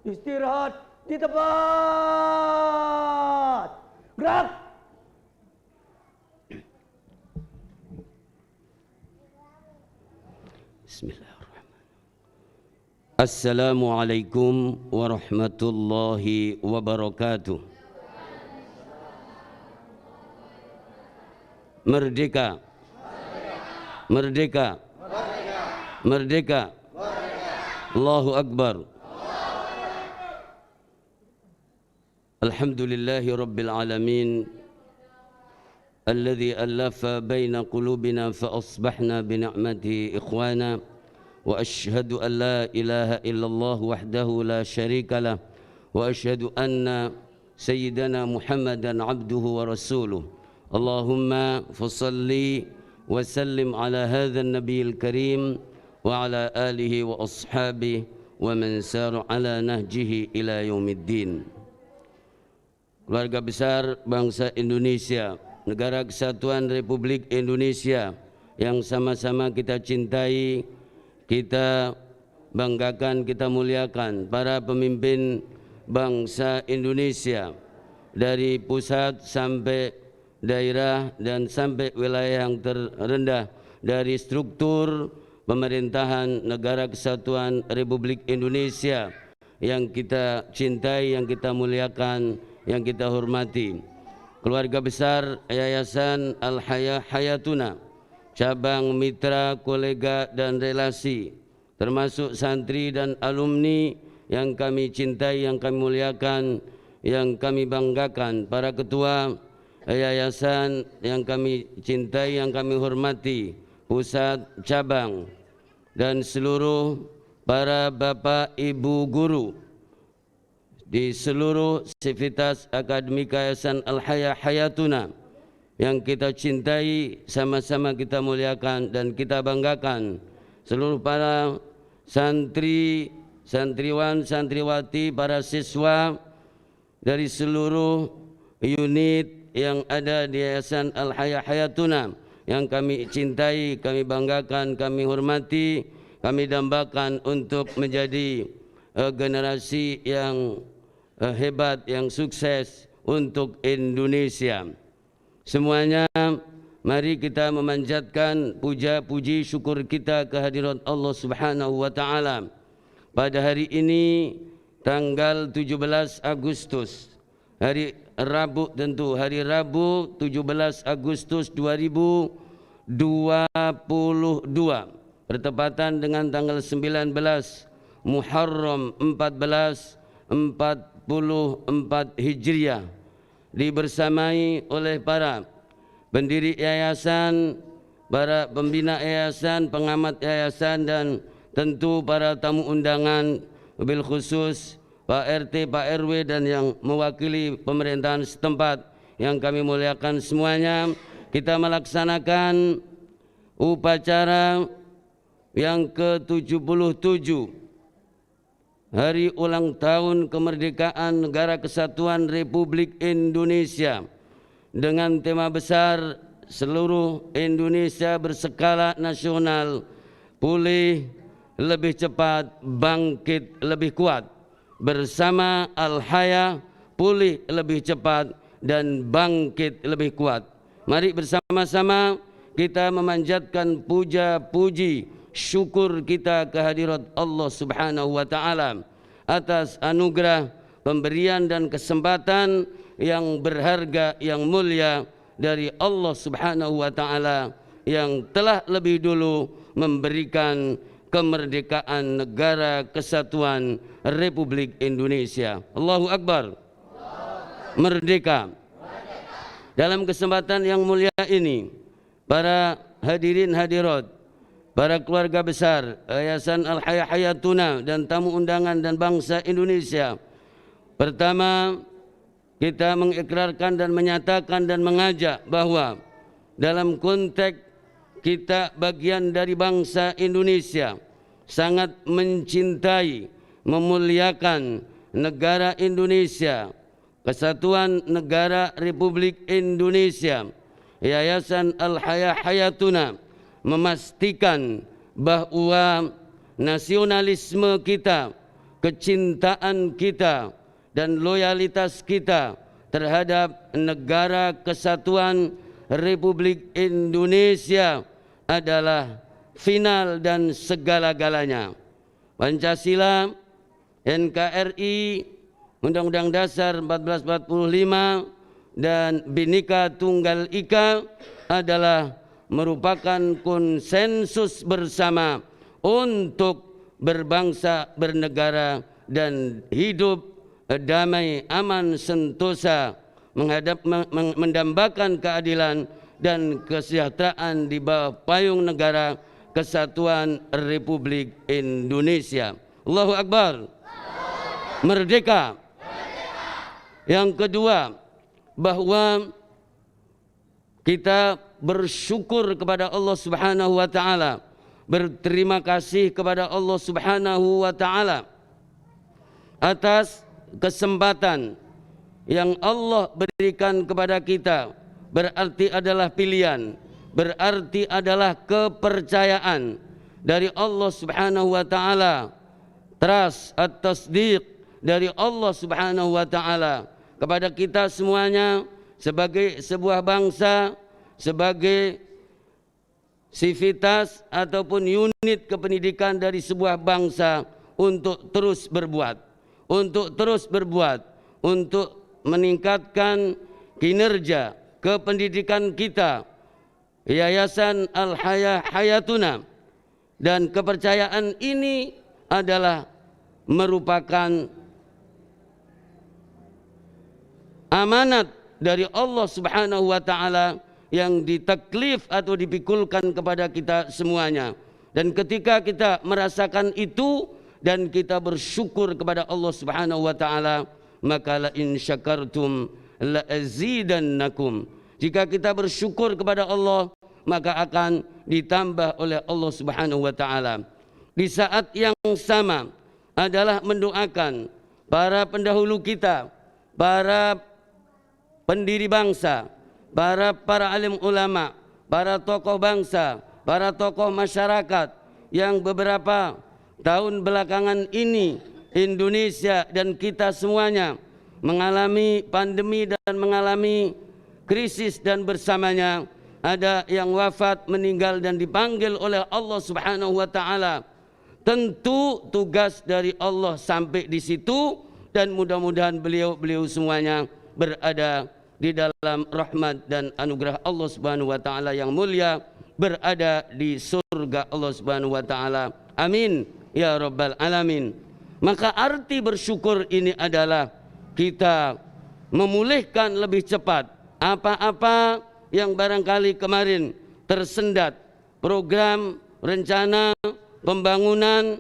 Istirahat di tempat. Gerak. Bismillahirrahmanirrahim. Assalamualaikum warahmatullahi wabarakatuh. Merdeka. Merdeka. Merdeka. Allahu Akbar. Alhamdulillahi Rabbil Alamin Alladhi allafa baina qulubina fa asbahna bini'mati ikhwana wa ashhadu an la ilaha illallah wahdahu la sharika lah wa ashhadu anna sayyidana Muhammadan abduhu wa rasuluh. Allahumma fasalli wa sallim ala hadha an-nabiyil karim wa ala alihi wa ashabihi wa man sara ala nahjihi ila yaumiddin. Keluarga besar bangsa Indonesia, Negara Kesatuan Republik Indonesia yang sama-sama kita cintai, kita banggakan, kita muliakan para pemimpin bangsa Indonesia dari pusat sampai daerah dan sampai wilayah yang terendah dari struktur pemerintahan Negara Kesatuan Republik Indonesia yang kita cintai, yang kita muliakan, yang kita hormati. Keluarga besar Yayasan Al-Haya Hayatuna, cabang mitra, kolega dan relasi, termasuk santri dan alumni yang kami cintai, yang kami muliakan, yang kami banggakan, para ketua yayasan yang kami cintai, yang kami hormati, pusat, cabang, dan seluruh para bapak ibu guru di seluruh sivitas akademik Yayasan Al-Haya Hayatuna yang kita cintai, sama-sama kita muliakan dan kita banggakan. Seluruh para santri, santriwan, santriwati, para siswa dari seluruh unit yang ada di Yayasan Al-Haya Hayatuna yang kami cintai, kami banggakan, kami hormati, kami dambakan untuk menjadi generasi yang hebat, yang sukses untuk Indonesia. Semuanya mari kita memanjatkan puja-puji syukur kita kehadirat Allah Subhanahu wa taala. Pada hari ini tanggal 17 Agustus, hari Rabu, tentu hari Rabu 17 Agustus 2022, bertepatan dengan tanggal 19 Muharram 1444 Hijriah, dibersamai oleh para pendiri yayasan, para pembina yayasan, pengamat yayasan, dan tentu para tamu undangan, bil khusus Pak RT, Pak RW, dan yang mewakili pemerintahan setempat yang kami muliakan semuanya. Kita melaksanakan upacara yang ke-77 Hari ulang tahun kemerdekaan Negara Kesatuan Republik Indonesia dengan tema besar seluruh Indonesia berskala nasional, pulih lebih cepat, bangkit lebih kuat. Bersama Al-Haya, pulih lebih cepat dan bangkit lebih kuat. Mari bersama-sama kita memanjatkan puja-puji syukur kita kehadirat Allah Subhanahu wa taala atas anugerah, pemberian dan kesempatan yang berharga, yang mulia dari Allah Subhanahu wa taala yang telah lebih dulu memberikan kemerdekaan Negara Kesatuan Republik Indonesia. Allahu Akbar. Merdeka. Dalam kesempatan yang mulia ini, para hadirin hadirat, para keluarga besar Yayasan Al-Haya Hayatuna dan tamu undangan dan bangsa Indonesia, pertama kita mengikrarkan dan menyatakan dan mengajak bahwa dalam konteks kita bagian dari bangsa Indonesia, sangat mencintai, memuliakan negara Indonesia, Kesatuan Negara Republik Indonesia. Yayasan Al-Haya Hayatuna memastikan bahwa nasionalisme kita, kecintaan kita dan loyalitas kita terhadap negara kesatuan Republik Indonesia adalah final dan segala-galanya. Pancasila, NKRI, Undang-Undang Dasar 1445 dan Bhinneka Tunggal Ika adalah merupakan konsensus bersama untuk berbangsa, bernegara dan hidup damai, aman, sentosa, mendambakan keadilan dan kesejahteraan di bawah payung negara Kesatuan Republik Indonesia. Allahu Akbar. Merdeka. Yang kedua, bahwa kita bersyukur kepada Allah Subhanahu wa taala, berterima kasih kepada Allah Subhanahu wa taala atas kesempatan yang Allah berikan kepada kita. Berarti adalah pilihan, berarti adalah kepercayaan dari Allah Subhanahu wa taala, trust atau tasdiq dari Allah Subhanahu wa taala kepada kita semuanya sebagai sebuah bangsa, sebagai sivitas ataupun unit kependidikan dari sebuah bangsa untuk terus berbuat, untuk meningkatkan kinerja kependidikan kita, Yayasan Al-Hayah Hayatuna. Dan kepercayaan ini adalah merupakan amanat dari Allah Subhanahu wa taala yang ditaklif atau dipikulkan kepada kita semuanya. Dan ketika kita merasakan itu dan kita bersyukur kepada Allah Subhanahu wa taala, maka la in syakartum la azidannakum. Jika kita bersyukur kepada Allah, maka akan ditambah oleh Allah Subhanahu wa taala. Di saat yang sama adalah mendoakan para pendahulu kita, para pendiri bangsa, para alim ulama, para tokoh bangsa, para tokoh masyarakat yang beberapa tahun belakangan ini Indonesia dan kita semuanya mengalami pandemi dan mengalami krisis, dan bersamanya ada yang wafat, meninggal dan dipanggil oleh Allah Subhanahu wa taala. Tentu tugas dari Allah sampai di situ, dan mudah-mudahan beliau semuanya berada di dalam rahmat dan anugerah Allah Subhanahu wa taala yang mulia, berada di surga Allah Subhanahu wa taala. Amin ya rabbal alamin. Maka arti bersyukur ini adalah kita memulihkan lebih cepat apa-apa yang barangkali kemarin tersendat, program, rencana, pembangunan,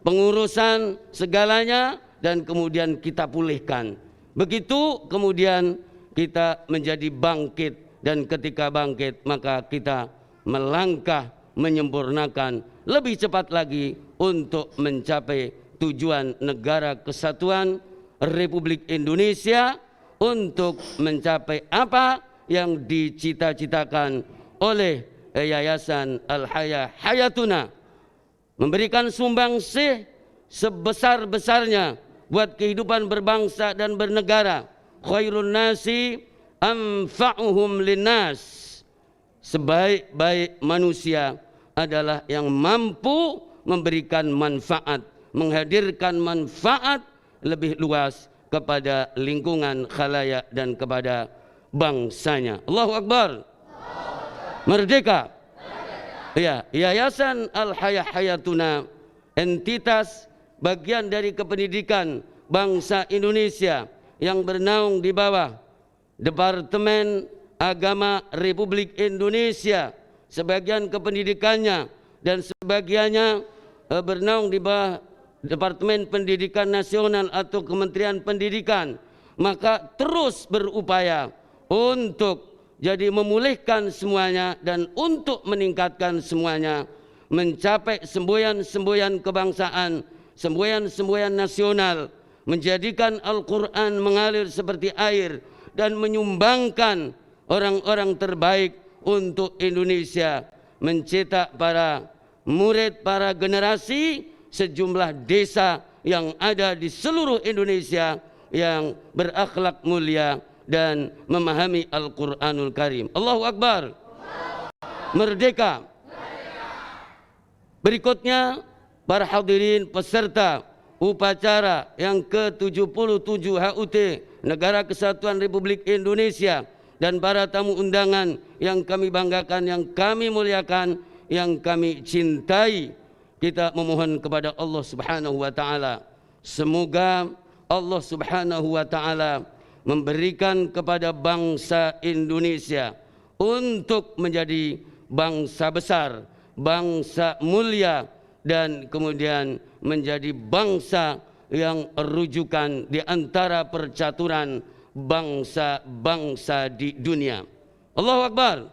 pengurusan, segalanya, dan kemudian kita pulihkan. Begitu kemudian kita menjadi bangkit, dan ketika bangkit maka kita melangkah menyempurnakan lebih cepat lagi untuk mencapai tujuan negara kesatuan Republik Indonesia, untuk mencapai apa yang dicita-citakan oleh Yayasan Al-Hayah Hayatuna, memberikan sumbangsih sebesar-besarnya buat kehidupan berbangsa dan bernegara. Khairun nasi anfa'uhum linnas. Sebaik-baik manusia adalah yang mampu memberikan manfaat, menghadirkan manfaat lebih luas kepada lingkungan khalayak dan kepada bangsanya. Allahu Akbar. Merdeka. Ya, Yayasan Al-Hayah Hayatuna, entitas bagian dari kependidikan bangsa Indonesia yang bernaung di bawah Departemen Agama Republik Indonesia, sebagian kependidikannya dan sebagiannya bernaung di bawah Departemen Pendidikan Nasional atau Kementerian Pendidikan, maka terus berupaya untuk jadi memulihkan semuanya dan untuk meningkatkan semuanya, mencapai semboyan-semboyan kebangsaan, semboyan-semboyan nasional, menjadikan Al-Quran mengalir seperti air dan menyumbangkan orang-orang terbaik untuk Indonesia, mencetak para murid, para generasi sejumlah desa yang ada di seluruh Indonesia yang berakhlak mulia dan memahami Al-Quranul Karim. Allahu Akbar. Merdeka. Berikutnya para hadirin peserta upacara yang ke-77 HUT Negara Kesatuan Republik Indonesia dan para tamu undangan yang kami banggakan, yang kami muliakan, yang kami cintai, kita memohon kepada Allah Subhanahu wa taala, semoga Allah Subhanahu wa taala memberikan kepada bangsa Indonesia untuk menjadi bangsa besar, bangsa mulia, dan kemudian menjadi bangsa yang rujukan di antara percaturan bangsa-bangsa di dunia. Allahu Akbar.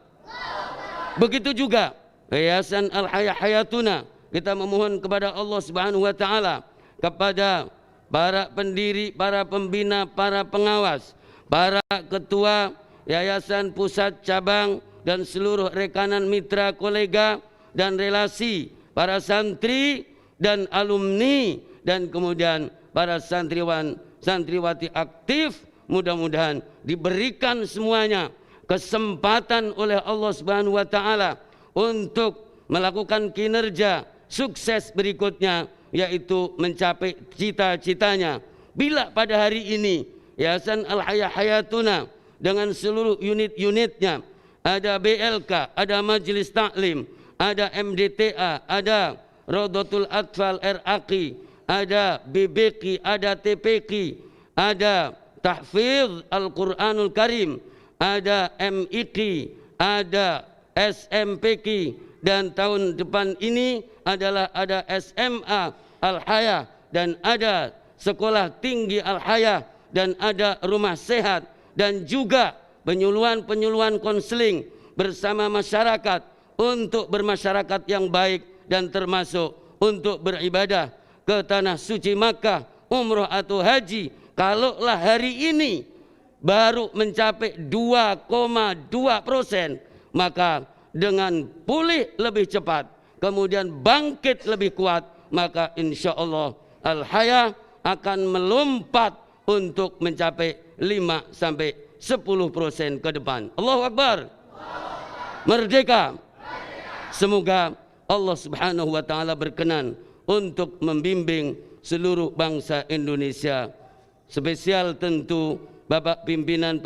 Begitu juga Yayasan Al-Haya Hayatuna, kita memohon kepada Allah Subhanahu wa taala, kepada para pendiri, para pembina, para pengawas, para ketua yayasan pusat cabang dan seluruh rekanan mitra kolega dan relasi, para santri dan alumni, dan kemudian para santriwan santriwati aktif, mudah-mudahan diberikan semuanya kesempatan oleh Allah Subhanahu wa taala untuk melakukan kinerja sukses berikutnya, yaitu mencapai cita-citanya. Bila pada hari ini Yayasan Al-Haya Hayatuna dengan seluruh unit-unitnya, ada BLK, ada Majelis Taklim, ada MDTA, ada Rodotul Atfal RAQ, ada BBQ, ada TPQ, ada Tahfidz Al-Quranul Karim, ada MIQ, ada SMPQ, dan tahun depan ini adalah ada SMA Al-Haya, dan ada Sekolah Tinggi Al-Haya, dan ada Rumah Sehat, dan juga penyuluhan konseling bersama masyarakat untuk bermasyarakat yang baik, dan termasuk untuk beribadah ke tanah suci Makkah, umroh atau haji. Kalaulah hari ini baru mencapai 2,2%, maka dengan pulih lebih cepat, kemudian bangkit lebih kuat, maka insya Allah Al-Haya akan melompat untuk mencapai 5-10% ke depan. Allahu Akbar. Merdeka. Semoga Allah Subhanahu wa taala berkenan untuk membimbing seluruh bangsa Indonesia, spesial tentu Bapak pimpinan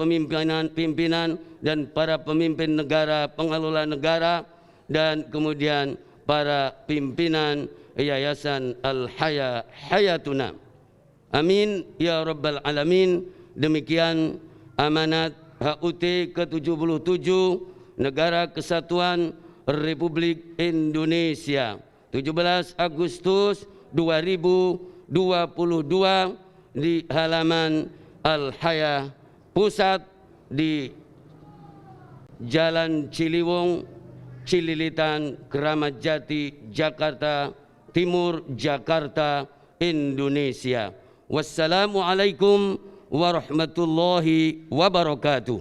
dan para pemimpin negara, pengelola negara, dan kemudian para pimpinan Yayasan Al-Haya Hayatuna. Amin ya rabbal alamin. Demikian amanat HUT ke-77 Negara Kesatuan Republik Indonesia 17 Agustus 2022 di halaman Al-Haya Pusat di Jalan Ciliwung, Cililitan, Keramat Jati, Jakarta Timur, Jakarta, Indonesia. Wassalamualaikum warahmatullahi wabarakatuh.